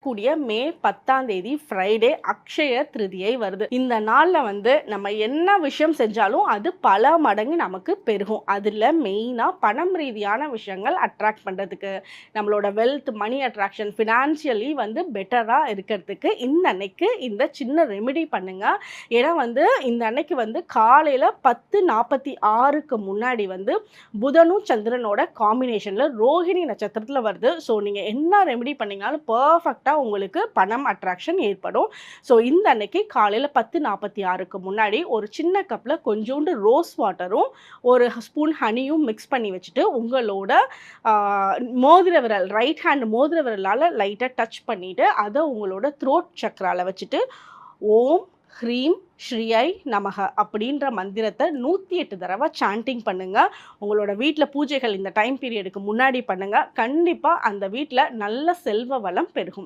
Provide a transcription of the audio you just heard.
கூடிய மே 10ஆம் தேதி ஃப்ரைடே அக்ஷய திருதியை வருது. இந்த நாள்ல நம்ம என்ன விஷயம் செஞ்சாலும் அது பல மடங்கு நமக்கு பெருகும். அதுல மெயினா பணம் ரீதியான விஷயங்கள் அட்ராக்ட் பண்றதுக்கு, நம்மளோட வெல்த், மணி அட்ராக்ஷன், ஃபினான்ஷியலி பெட்டரா இருக்கிறதுக்கு இந்த அன்னைக்கு இந்த சின்ன ரெமெடி பண்ணுங்க. ஏன்னா இந்த அன்னைக்கு காலையில 10:46க்கு முன்னாடி புதனும் சந்திரனோட காம்பினேஷன்ல ரோஹிணி நட்சத்திரத்துல வருது. ஸோ நீங்க என்ன ரெமெடி பண்ணீங்கனாலும் பர்ஃபெக்டா உங்களுக்கு பணம் அட்ராக்ஷன் ஏற்படும். ஸோ இந்த அன்னைக்கு காலையில் 10:46க்கு முன்னாடி ஒரு சின்ன கப்பில் கொஞ்சோண்டு ரோஸ் வாட்டரும் ஒரு ஸ்பூன் ஹனியும் மிக்ஸ் பண்ணி வச்சுட்டு உங்களோட மோதிர விரல் ரைட் ஹேண்ட் மோதிர விரலால் லைட்டாக டச் பண்ணிவிட்டு அதை உங்களோட த்ரோட் சக்கரால வச்சுட்டு ஓம் ஹ்ரீம் ஸ்ரீயை நமக அப்படின்ற மந்திரத்தை 108 தடவை சாண்டிங் பண்ணுங்க. உங்களோட வீட்டில் பூஜைகள் இந்த டைம் பீரியடுக்கு முன்னாடி பண்ணுங்க. கண்டிப்பாக அந்த வீட்டில் நல்ல செல்வ வளம் பெருகும்.